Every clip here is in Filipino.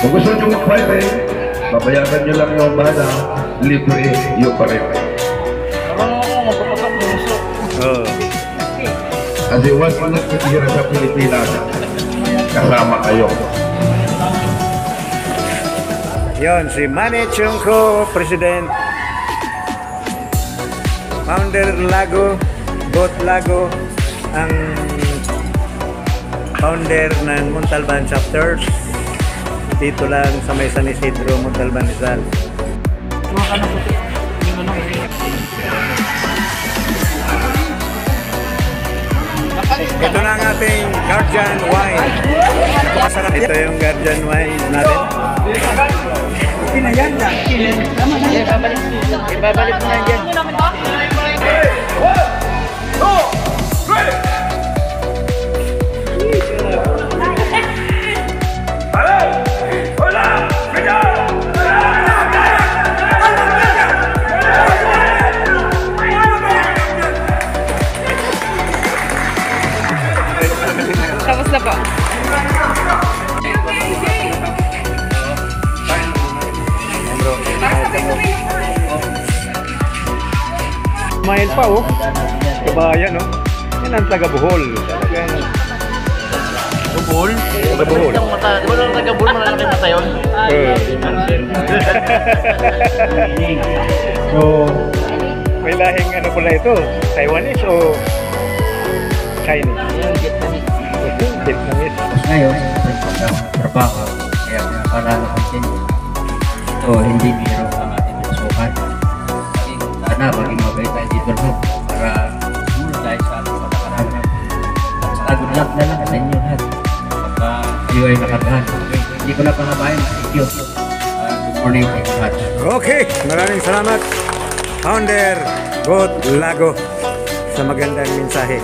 Kung gusto nyo mag-five, babayaran nyo lang yung bana, libre yung pareho. Kasi once mo nagtitira sa Pilipinas, kasama kayo. Yon, si Manny Chungko, President. Founder Lago, Goat Lago, ang founder ng Montalban Chapters. Dito lang sa may San Isidro, Montalban Rizal. Ito na ang ating Guardian Wine. Masarap ito yung Guardian Wine natin. Pinayan na. Tama na. Ibabalik mo na yan. Tapos na po. Mahal pa oh. Kabayan oh. Yan ang taga-Bohol. Bohol? Taga-Bohol. Wala nang taga-Bohol, malalaki mata yun. So, may lahing ano pala ito? Taiwanese o Chinese? Vietnamese. Ngayon, trabaho, kaya pinapalala ko din. So, hindi biro ang ating pinasukan. Sana maging mabait tayo dito no, para sumunod tayo sa ating patakaran. At saka good luck na lang sa inyo lahat. Pagka kayo ay nakagahan. Okay. Hindi ko na pangabayan. Thank you. Good morning to you lahat. Okay, maraming salamat. Founder Goat Lago sa magandang mensahe.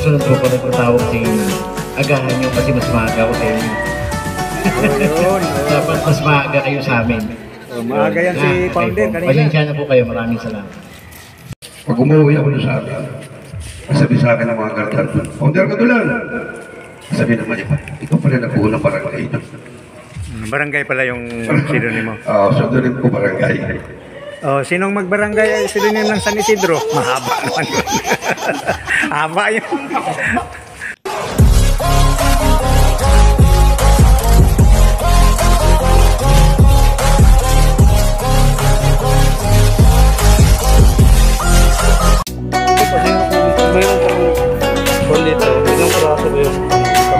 Susunod ko pa nagpatawag si agahan nyo kasi mas maaga ko kayo. Dapat mas maaga kayo sa amin. Maaga yan si Founder kanina. Pasensya na po kayo. Maraming salamat. Pag umuwi ako sa amin, sabi sa akin ng mga kartan, Founder ka doon. Sabi naman niya, ikaw pala nagbuo ng barangay. Barangay pala yung pseudonym mo. Oo, so doon ko barangay. Oh, sinong magbarangay ay pseudonym ng San Isidro? Mahaba naman yun. Haba yun.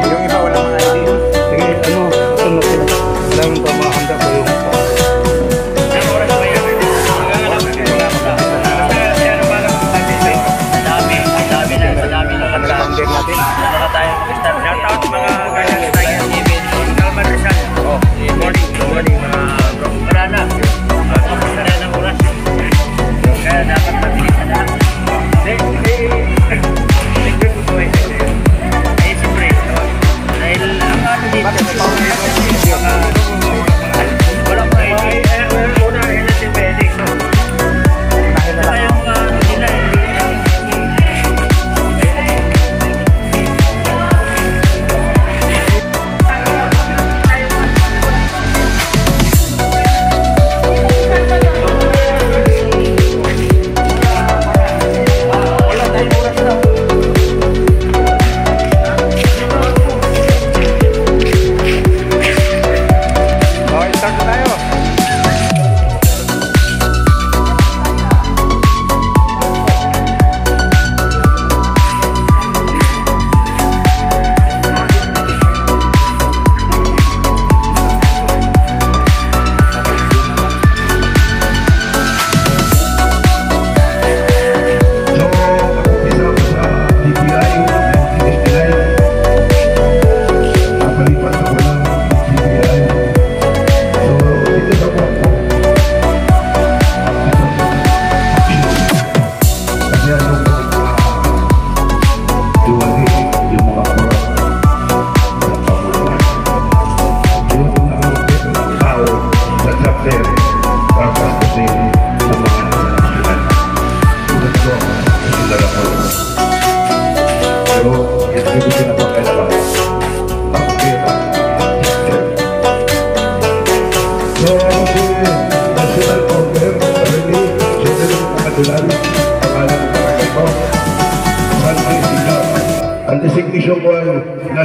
Yung iba wala mga ID. Sige, ano, ito natin. Kailangan pa makahanda ko yung Founder natin.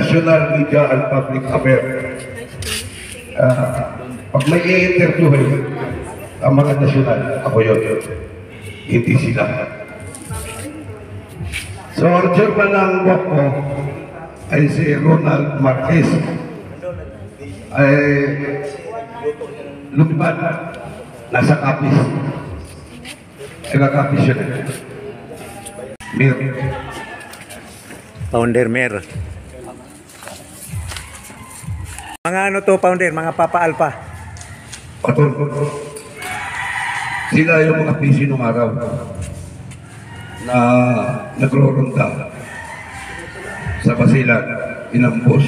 National Media and Public Affairs. Pag may i-interview ang mga nasyonal, ako yun. Hindi sila. So, ang chairman ng WAP ko ay si Ronald Marquez. Ay lumipad. Nasa Capiz. Taga-Capiz yun. Mir. Founder Mer. Mga ano to, founder? Mga Papa Alpha. Patol. Sila yung mga PC nung araw na nagro-ronda sa Basilan, inambos,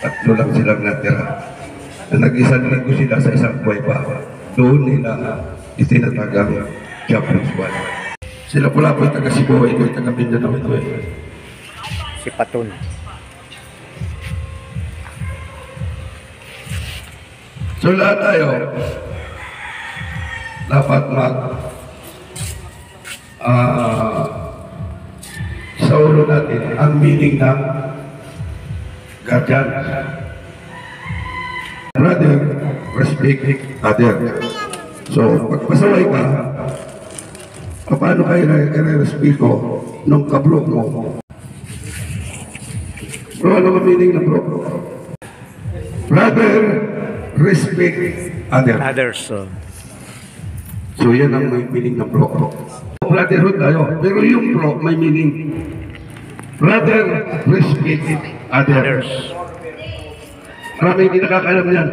tatlo lang silang natira. Na nag-isang linggo sila sa isang kuweba. Doon nila itinatagang Champions One. Sila pala po yung taga Cebu, ito yung taga Mindanao ito eh. Si Paton. So lahat tayo dapat sa ulo natin ang meaning ng guardian. Brother, respect other. So, pag pasaway ka, paano kayo nare-respeto nung kabro mo? Bro, ano ang meaning ng bro? Brother, respect other. Others. So yan ang may meaning ng bro. Brotherhood tayo, pero yung bro may meaning. Brother, respect others. Marami hindi nakakalam yan.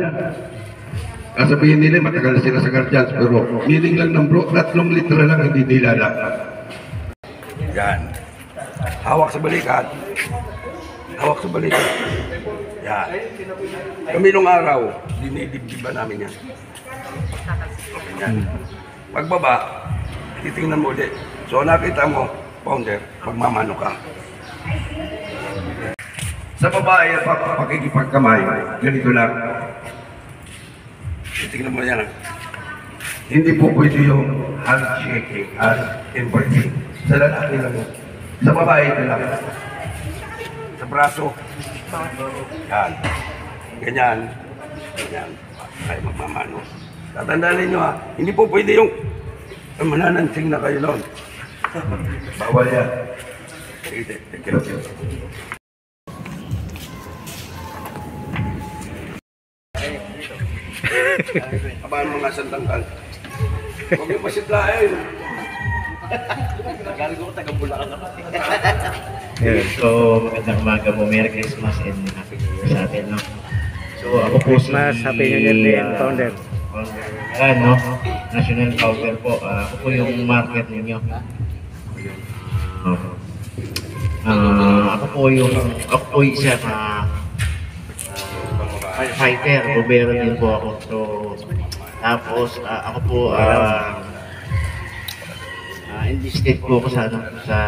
Kasabihin nila, matagal na sila sa guardians, pero meaning lang ng bro, 3 litra lang hindi nila lang. Yan. Hawak sa balikat. Hawak sa balikat. Yan. Kami nung araw, dinidibdiba namin yan. Yan. Pagbaba, titingnan mo ulit. So nakita mo, founder, magmamano ka. Sa babae, pakikipagkamay, ganito lang. Titingnan mo yan. Hindi po pwede yung handshaking at embracing. Sa lalaki lang. Sa babae ito lang. Sa braso. Yan. Ganyan. Ganyan. Ay magmamano. Tatandaan ninyo ha, hindi po pwede yung mananansing na kayo noon. Bawal yan. Sige, take care of you. Abaan mga sandangkal. Huwag yung masitlain. Nagaling ko taga-Bulacan naman. So, magandang umaga po. Merry Christmas and Happy New Year sa atin, no? So, ako po si... Christmas, Happy New Year din, founder. Ayan, no? National founder po. Ako po yung market ninyo. Ako po isa na fighter. Bobero din po ako. So, tapos, ako po enlisted po ako sa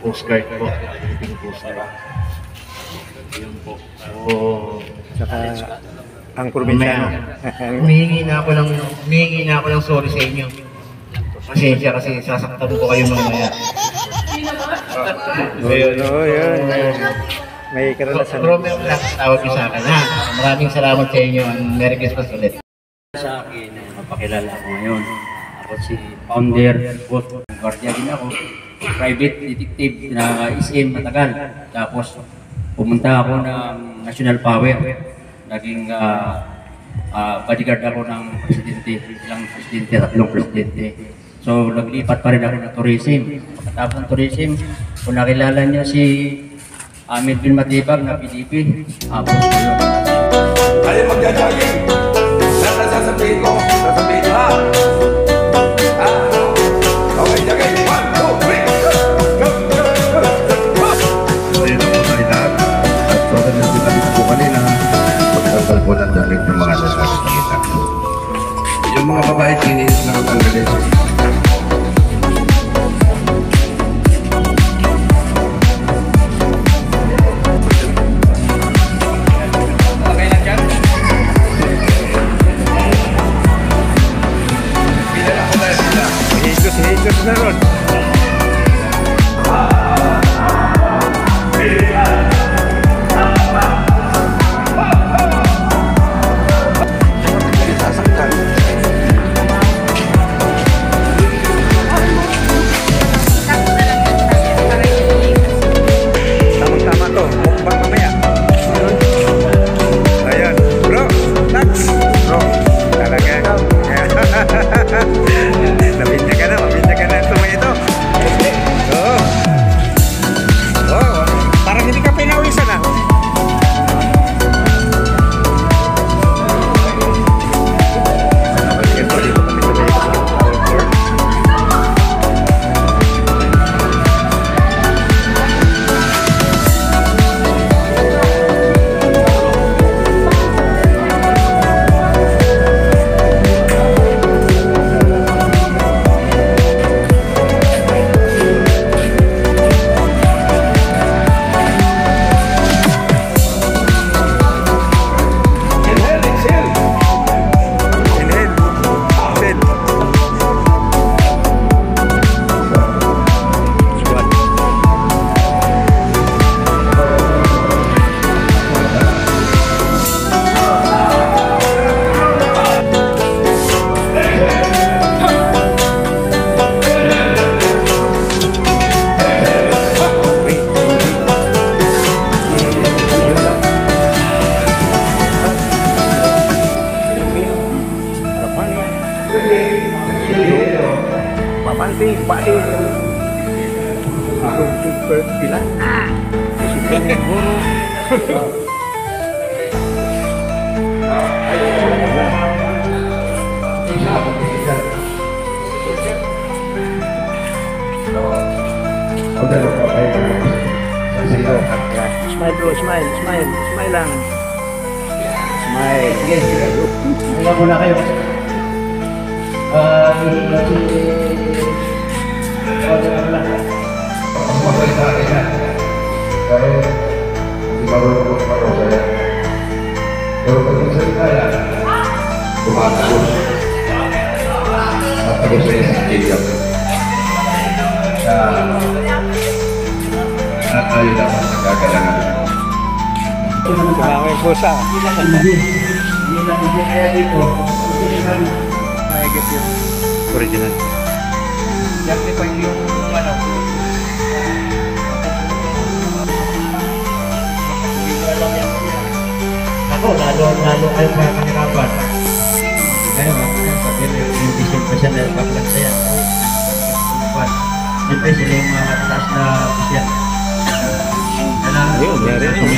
Coast Guard po. Philippine Coast Guard. Yun po. So, Saka ang probinsyano. humihingi na ako ng sorry sa inyo. Pasensya kasi sasaktan ko kayo mamaya. Yun. May karanasan. Romer lang tawag niyo sa akin, ha? Maraming salamat sa inyo. Merry Christmas ulit. Sa akin, mapakilala ako ngayon. Ako si founder, boss, guardia din ako. Private detective na SM matagal. Tapos pumunta ako ng National Power. Naging bodyguard ako ng presidente, ilang presidente, 3 presidente. So naglipat pa rin ako ng tourism. Pagkatapos ng tourism, kung nakilala niyo si Melvin Matibag na PDP, tapos yun. Tayo magja-jogging. Lahat na sasabihin ko, sasabihin nyo ha. Okay, jogging. 1, 2, 3, go! Ayun ang mga lahat. At so, ganyan sinabi ko kanina, pagkakal po ng damit ng mga lalaki kita. Yung mga babae, kininis na ang tanggalin. Jesus na ron. Smile bro, smile, smile. Smile lang. Smile. Sige, sige. Hanggang muna kayo. Masalitain na. Pero, hindi marunong magparo saya. Pero pag magsalita yan, tumatagos. Tatagos sa isang kiliyak. Na tayo dapat nagkagalangan. Kailangan yung pusa. Hindi lang hindi kaya dito. Mahigit yung original. Yan pa yung ano. Ako, lalo kayo mahirapan. Ngayon, sabi na yung disin na baklang saya. Siyempre sila yung mga mataas na pisyan. Ayun, meron yun.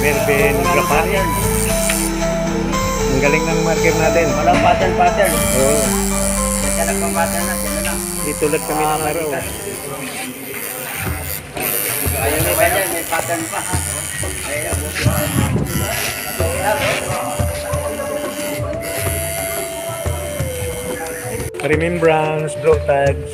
Melvin Graparian. Ang galing ng marker natin. Walang pattern. Oo. Kaya nagpang-pattern na, dyan na lang. Dito ulit kami ng araw. Ayaw may ganyan, may pattern pa. Remembrance, draw tags.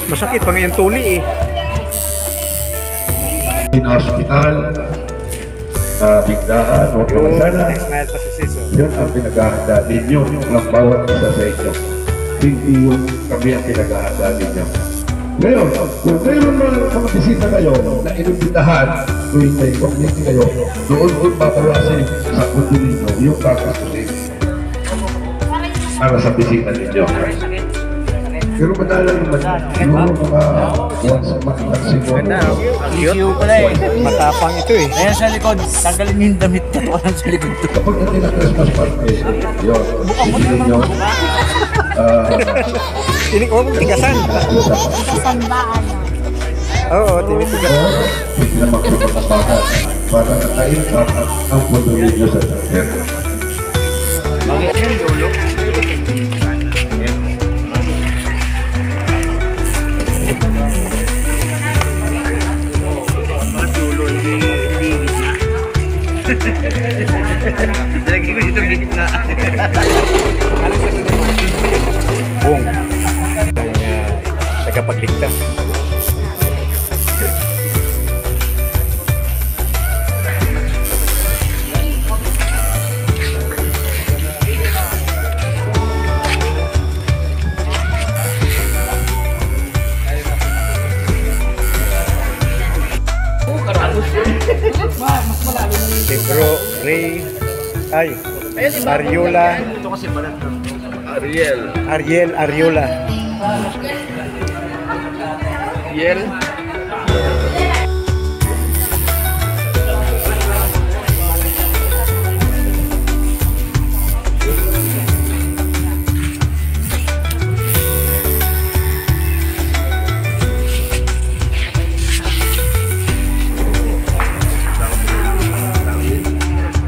Masakit pang yung tuli eh. In hospital, biglaan o kamasana, Smile pa si Sis. yun ang pinaghahanda ninyo ng bawat isa sa inyo. Hindi yung kami ang pinaghahanda ninyo. Ngayon, kung mayroon mga bisita kayo na inimbitahan tuwing may community kayo, doon papawasin sa kundi ninyo yung kakakusin para sa bisita ninyo. Pero madalang naman, siguro mga once a month at siguro. Ganda, no? Issue pala eh. Matapang ito eh. Ayan sa likod, tanggalin yung damit niya. Walang sa likod to. Kapag natin ang Christmas party, yun, hindi ninyo, Tinik mo mong tigasan. Sasandaan. Oo, tinitigasan. hindi na magpapakabakan para nakainkat ang puno ninyo sa target. Lagi ko dito gitna. Boom. Tagapagligtas. Si Bro Ray Ariola. Ariel Ariola.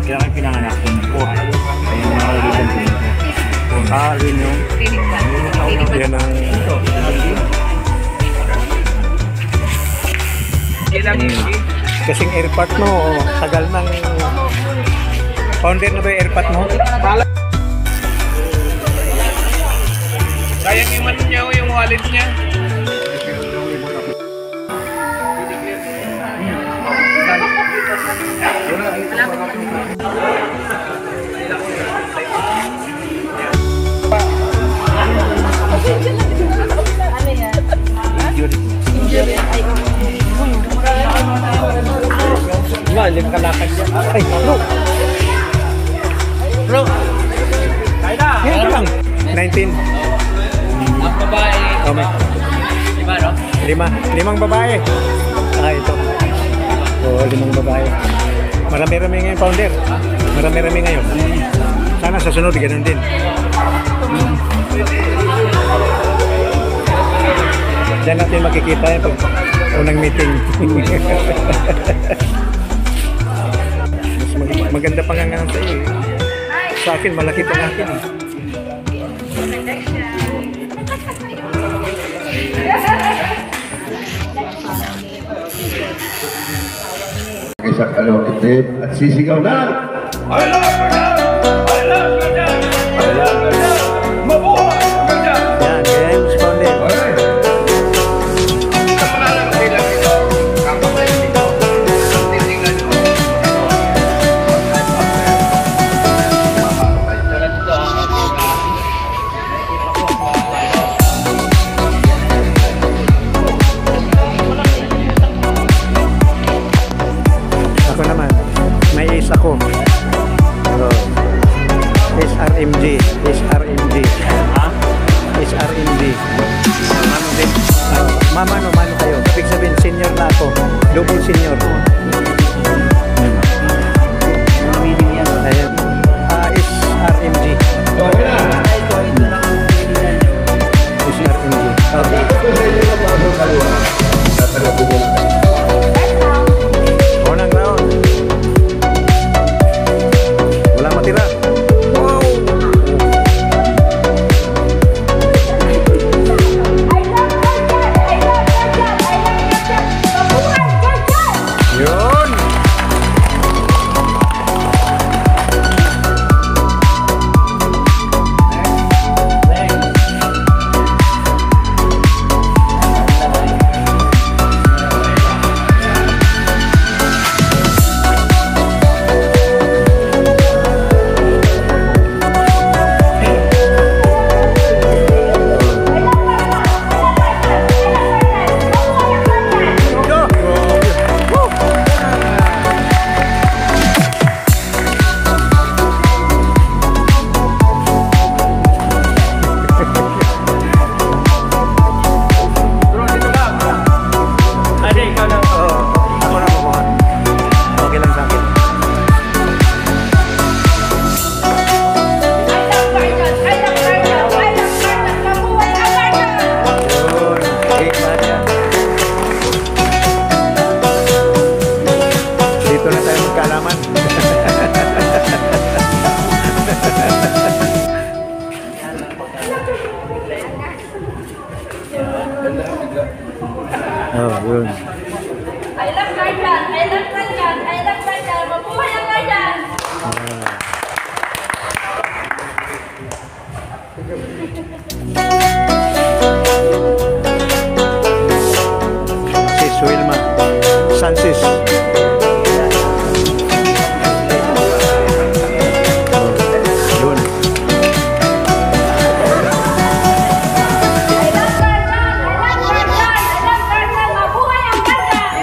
Kaya kayo pinanganak ko po. Ayun yung nakalitan ko. Rin yung yan ang kasing airpot mo tagal ng founder na ba yung airpot mo? Sayang iman niya yung wallet niya. Lalim kalakad yan. Ay, bro! Bro! Kaya na! Ngayon pa lang. 19. Ang babae, Oh, may 5, no? 5 babae. Ah, ito. Oo, 5 babae. Marami-rami ngayon, founder. Marami-rami ngayon. Sana sa sunod, ganun din. Diyan natin makikita yung pag unang meeting. Mas maganda pa nga sa iyo. Sa akin, malaki pa nga akin. Isang kalokitip at sisigaw na. I love Gardyan! I love Gardyan! I love Gardyan! Mabuhay ang Gardyan! Yan, kaya yung si founder. Okay. Sa pangalan ng ilang ito, kapabayan dito, titingnan nyo. Ako naman, may ace ako. So, SRMG. Ha? SRMG. Mano din. Mano kayo. Ibig sabihin, senior na ako. Double senior. Ayan. SRMG. Okay na. SRMG. Okay. Ito sa inyo na bago kaliwa. Tatanggapin nyo na. Unang round. Wala matira. Wow! Yun! Oh, yun. I love Gardyan! I love Gardyan! I love Gardyan! Mabuhay ang Gardyan! Sis Wilma Sanchez. Yun. I love Gardyan! I love Gardyan! I love Gardyan! Mabuhay ang Gardyan!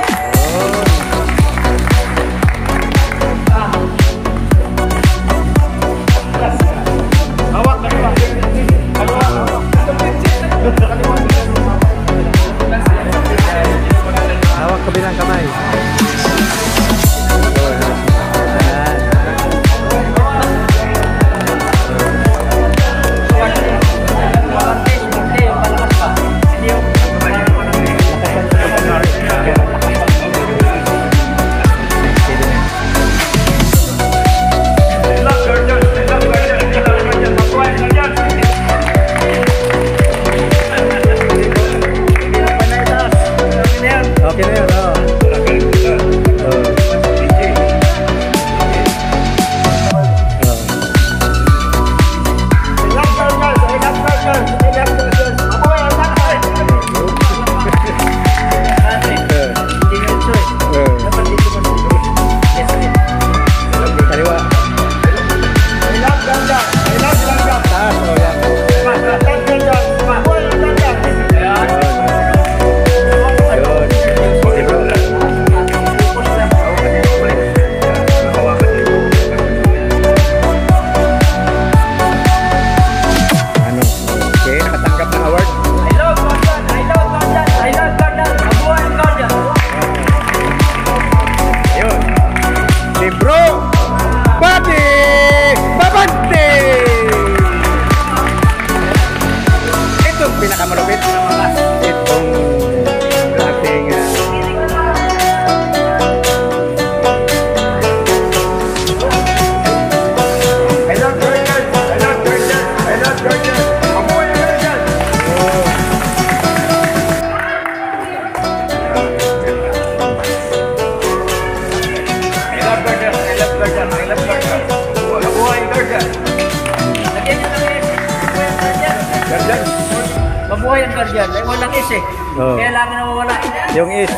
eh. Oo. Kaya lang nawawala. Yung is.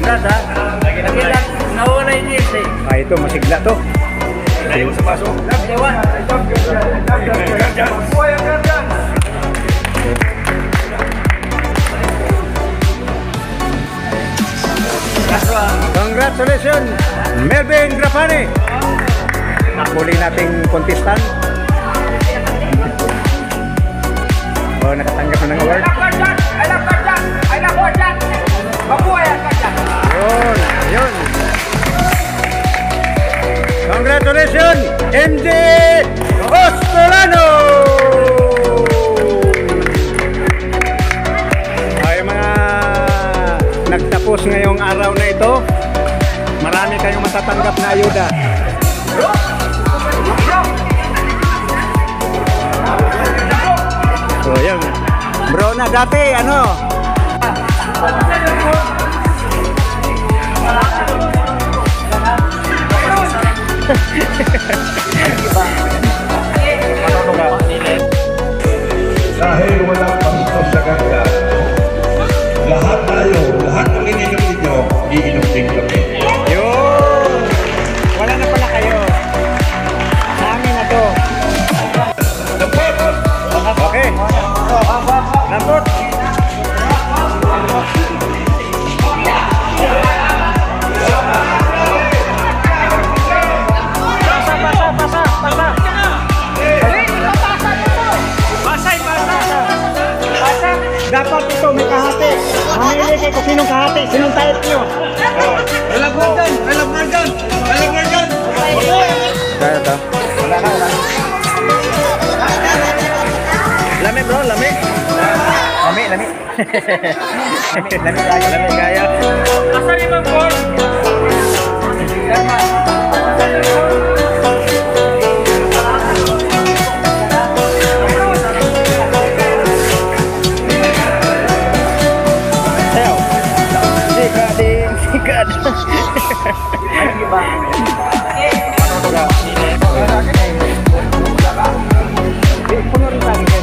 Brad ha? Lagi lang nawawala yung is eh. Ah, ito, masigla to. Ewan. Congratulations, Melvin Grafani. Nakuli nating contestant. Oh, nakatanggap na ng award. Yun, yun. Congratulations, MJ Ostolano. Ay, mga nagtapos ngayong araw na ito, marami kayong matatanggap na ayuda. So, yun. Bro na dati, ano? Dahil walang pastos sa ganda, lahat tayo, lahat ng ininom ninyo, iinom din kami. Yun! Wala na pala kayo. Sa amin na to. Okay. Lampot. Dapat ito may kahati. Mamili kayo kung sinong kahati, sinong type nyo. I love Morgan! I love Morgan! I love Morgan! Kaya ito. Wala na, wala. Lami bro, lami. Lami, lami. Lami kaya, lami kaya. Asa ni Mang Paul? Sayaw. Sikading, sikad. Puno rin sa akin.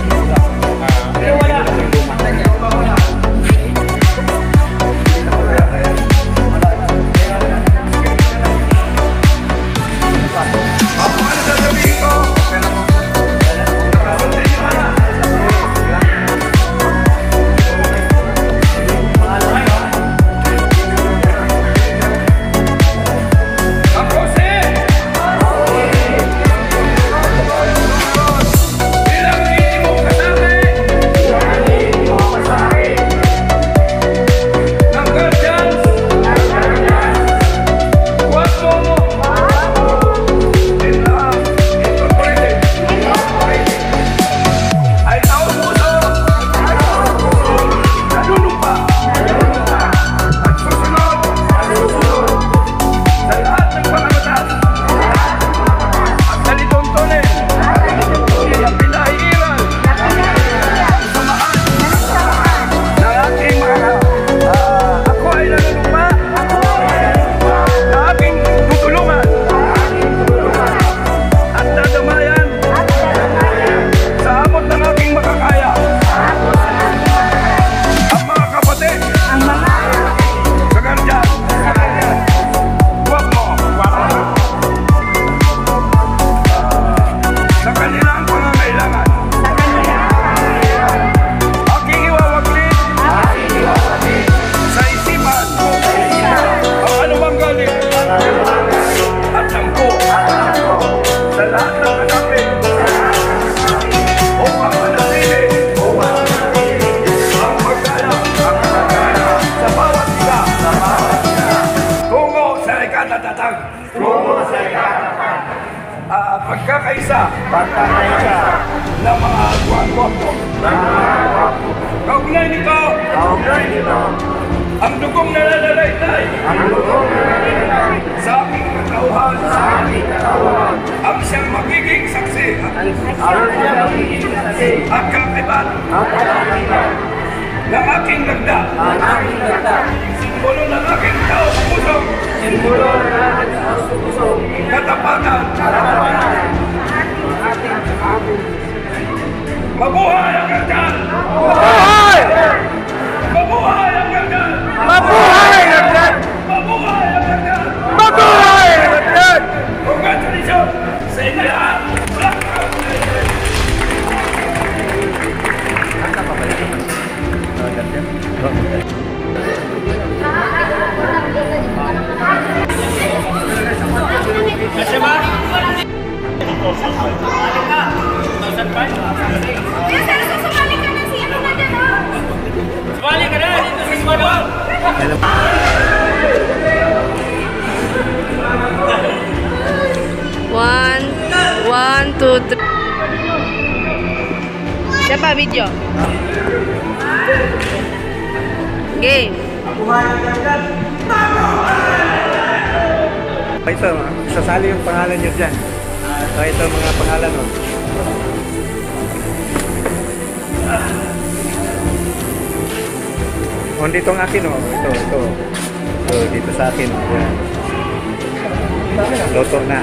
pagkakaisa ng mga gwapo. Kaugnay nito ang dugong nananalaytay sa aking katauhan ang siyang magiging saksi at kakibat ng aking lagda, simbolo ng aking taos pusong katapatan. Mabuhay ang Arjan! Mabuhay ang ganda! Mabuhay ang ganda! Mabuhay ang ganda! Mabuhay ang ganda! Congratulations sa inyo lahat! Kaya sir, susumali ka na siya na dyan, oh. Sumali ka na dito sa Squadron! One, two, three. Siya pa, video. Game. Ito, isasali yung pangalan nyo dyan. So, ito mga pangalan mo. Dito ang akin, oh. Ito. So, dito sa akin. Yan. Loto na.